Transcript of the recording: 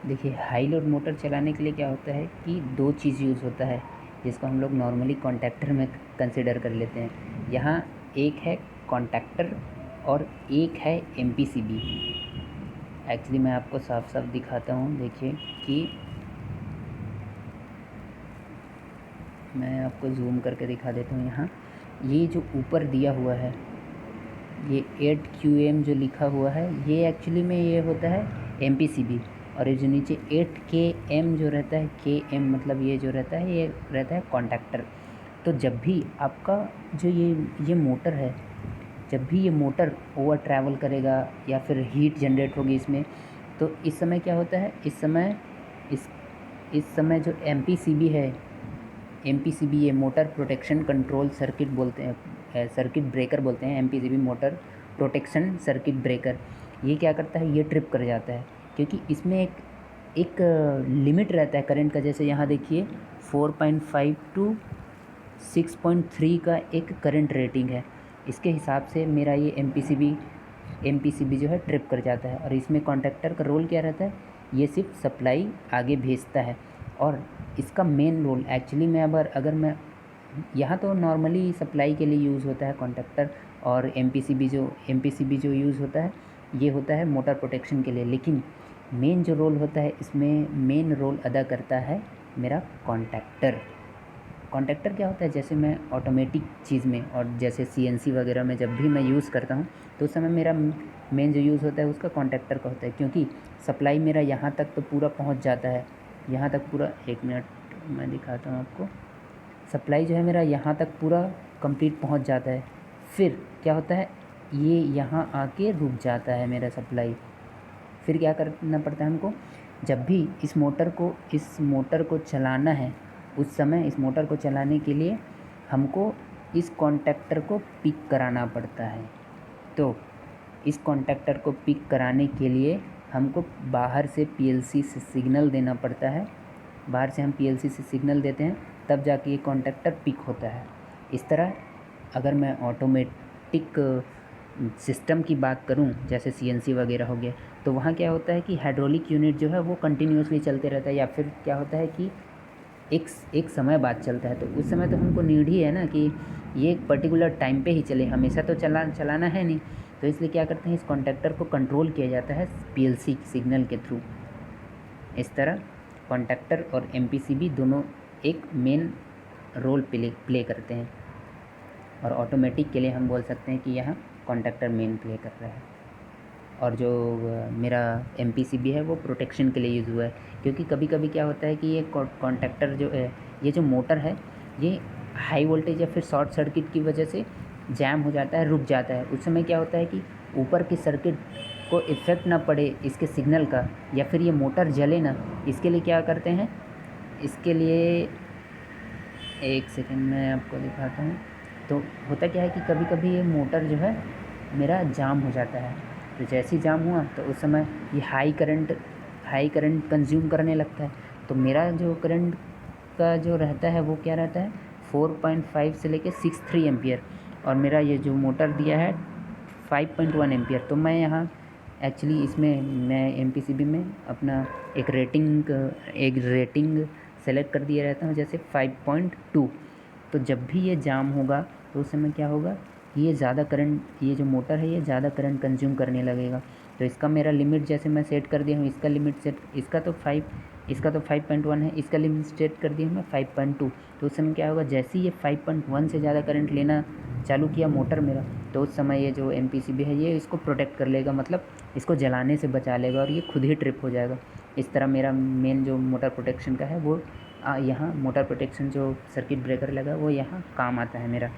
देखिए, high load motor चलाने के लिए क्या होता है कि दो चीज़ यूज़ होता है, जिसको हम लोग नॉर्मली कॉन्टैक्टर में कंसिडर कर लेते हैं। यहाँ एक है कॉन्टैक्टर और एक है एमपीसीबी। एक्चुअली मैं आपको साफ साफ दिखाता हूँ, देखिए कि मैं आपको जूम करके दिखा देता हूँ। यहाँ ये जो ऊपर दिया हुआ है, ये 8QM जो लिखा हुआ है, ये एक्चुअली में ये होता है एमपीसीबी। और ये जो नीचे 8KM जो रहता है, KM मतलब ये जो रहता है, ये रहता है कॉन्टैक्टर। तो जब भी आपका जो ये मोटर है, जब भी ये मोटर ओवर ट्रैवल करेगा या फिर हीट जनरेट होगी इसमें, तो इस समय क्या होता है, इस समय जो एमपीसीबी है, एमपीसीबी ये मोटर प्रोटेक्शन कंट्रोल सर्किट बोलते हैं, सर्किट ब्रेकर बोलते हैं। MPCB motor protection circuit breaker, ये क्या करता है, ये ट्रिप कर जाता है, क्योंकि इसमें एक लिमिट रहता है करंट का। जैसे यहाँ देखिए 4.5 टू 6.3 का एक करंट रेटिंग है, इसके हिसाब से मेरा ये एमपीसीबी जो है ट्रिप कर जाता है। और इसमें कॉन्टैक्टर का रोल क्या रहता है, ये सिर्फ सप्लाई आगे भेजता है। और इसका मेन रोल एक्चुअली में अगर मैं यहाँ तो नॉर्मली सप्लाई के लिए यूज़ होता है कॉन्टैक्टर, और एमपीसीबी जो यूज़ होता है, ये होता है मोटर प्रोटेक्शन के लिए। लेकिन मेन जो रोल होता है, इसमें मेन रोल अदा करता है मेरा कॉन्टैक्टर। कॉन्टैक्टर क्या होता है, जैसे मैं ऑटोमेटिक चीज़ में और जैसे सीएनसी वगैरह में जब भी मैं यूज़ करता हूँ, तो उस समय मेरा मेन जो यूज़ होता है उसका कॉन्टैक्टर का होता है, क्योंकि सप्लाई मेरा यहाँ तक तो पूरा पहुँच जाता है, यहाँ तक पूरा। एक मिनट मैं दिखाता हूँ आपको। सप्लाई जो है मेरा यहाँ तक पूरा कंप्लीट पहुँच जाता है, फिर क्या होता है, ये यहाँ आके रुक जाता है मेरा सप्लाई। फिर क्या करना पड़ता है हमको, जब भी इस मोटर को चलाना है, उस समय इस मोटर को चलाने के लिए हमको इस कॉन्टैक्टर को पिक कराना पड़ता है। तो इस कॉन्टैक्टर को पिक कराने के लिए हमको बाहर से पीएलसी से सिग्नल देना पड़ता है। बाहर से हम पीएलसी से सिग्नल देते हैं, तब जाके ये कॉन्टैक्टर पिक होता है। इस तरह अगर मैं ऑटोमेटिक सिस्टम की बात करूं, जैसे सीएनसी वगैरह हो गया, तो वहाँ क्या होता है कि हाइड्रोलिक यूनिट जो है वो कंटिन्यूसली चलते रहता है, या फिर क्या होता है कि एक समय बाद चलता है। तो उस समय तो हमको नीड ही है ना कि ये एक पर्टिकुलर टाइम पे ही चले, हमेशा तो चलाना है नहीं। तो इसलिए क्या करते हैं, इस कॉन्टैक्टर को कंट्रोल किया जाता है पीएलसी सिग्नल के थ्रू। इस तरह कॉन्टैक्टर और एमपीसीबी दोनों एक मेन रोल प्ले करते हैं। और ऑटोमेटिक के लिए हम बोल सकते हैं कि यहाँ कॉन्टैक्टर मेन प्ले कर रहा है। और जो मेरा एमपीसीबी है वो प्रोटेक्शन के लिए यूज़ हुआ है, क्योंकि कभी कभी क्या होता है कि ये कॉन्टैक्टर जो है, ये जो मोटर है, ये हाई वोल्टेज या फिर शॉर्ट सर्किट की वजह से जैम हो जाता है, रुक जाता है। उस समय क्या होता है कि ऊपर की सर्किट को इफ़ेक्ट ना पड़े इसके सिग्नल का, या फिर ये मोटर जले ना, इसके लिए क्या करते हैं, इसके लिए एक सेकेंड मैं आपको दिखाता हूँ। तो होता क्या है कि कभी कभी ये मोटर जो है मेरा जाम हो जाता है। तो जैसे ही जाम हुआ तो उस समय ये हाई करंट कंज्यूम करने लगता है। तो मेरा जो करंट का जो रहता है वो क्या रहता है, 4.5 से लेके 6.3 एम्पियर, और मेरा ये जो मोटर दिया है 5.1 एम्पियर। तो मैं यहाँ एक्चुअली इसमें मैं एमपीसीबी में अपना एक रेटिंग सेलेक्ट कर दिया रहता हूँ, जैसे 5.2। तो जब भी ये जाम होगा तो उस समय क्या होगा, ये ज़्यादा करंट, ये जो मोटर है ये ज़्यादा करंट कंज्यूम करने लगेगा। तो इसका मेरा लिमिट जैसे मैं सेट कर दिया हूँ, इसका तो 5.1 है, इसका लिमिट सेट कर दिया हूँ मैं 5.2। तो उस समय क्या होगा, जैसे ही ये 5.1 से ज़्यादा करंट लेना चालू किया मोटर मेरा, तो उस समय ये जो एमपीसीबी है ये इसको प्रोटेक्ट कर लेगा, मतलब इसको जलाने से बचा लेगा, और ये खुद ही ट्रिप हो जाएगा। इस तरह मेरा मेन जो मोटर प्रोटेक्शन का है वो यहाँ मोटर प्रोटेक्शन जो सर्किट ब्रेकर लगा वो यहाँ काम आता है मेरा।